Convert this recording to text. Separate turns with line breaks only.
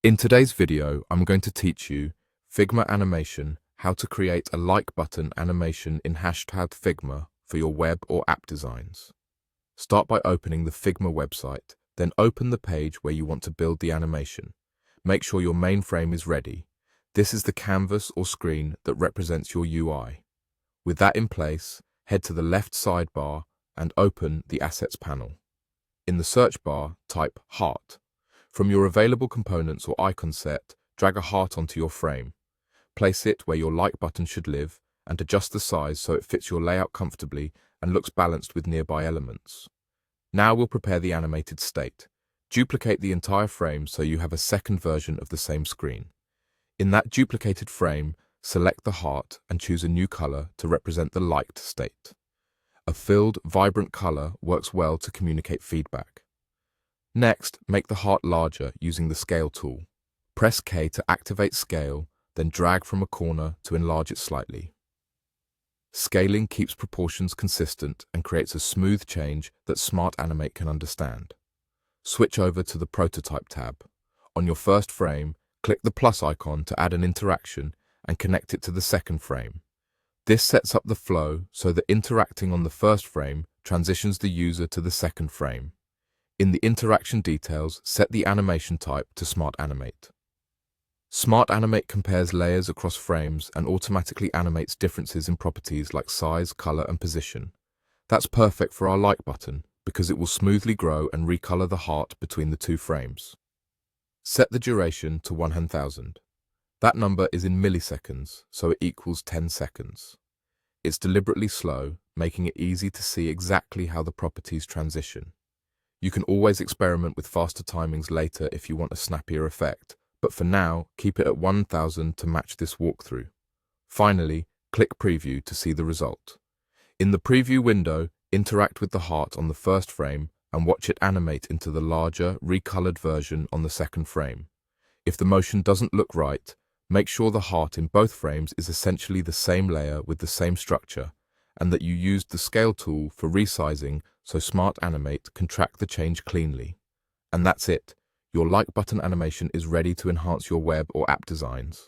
In today's video, I'm going to teach you Figma animation, how to create a like button animation in hashtag Figma for your web or app designs. Start by opening the Figma website, then open the page where you want to build the animation. Make sure your main frame is ready. This is the canvas or screen that represents your UI. With that in place, head to the left sidebar and open the Assets panel. In the search bar, type Heart. From your available components or icon set, drag a heart onto your frame. Place it where your like button should live and adjust the size so it fits your layout comfortably and looks balanced with nearby elements. Now we'll prepare the animated state. Duplicate the entire frame so you have a second version of the same screen. In that duplicated frame, select the heart and choose a new color to represent the liked state. A filled, vibrant color works well to communicate feedback. Next, make the heart larger using the Scale tool. Press K to activate scale, then drag from a corner to enlarge it slightly. Scaling keeps proportions consistent and creates a smooth change that Smart Animate can understand. Switch over to the Prototype tab. On your first frame, click the plus icon to add an interaction and connect it to the second frame. This sets up the flow so that interacting on the first frame transitions the user to the second frame. In the interaction details, set the animation type to Smart Animate. Smart Animate compares layers across frames and automatically animates differences in properties like size, color, and position. That's perfect for our like button because it will smoothly grow and recolor the heart between the two frames. Set the duration to 100,000. That number is in milliseconds, so it equals 10 seconds. It's deliberately slow, making it easy to see exactly how the properties transition. You can always experiment with faster timings later if you want a snappier effect, but for now, keep it at 1000 to match this walkthrough. Finally, click Preview to see the result. In the preview window, interact with the heart on the first frame and watch it animate into the larger, recolored version on the second frame. If the motion doesn't look right, make sure the heart in both frames is essentially the same layer with the same structure, and that you used the Scale tool for resizing so Smart Animate can track the change cleanly. And that's it. Your like button animation is ready to enhance your web or app designs.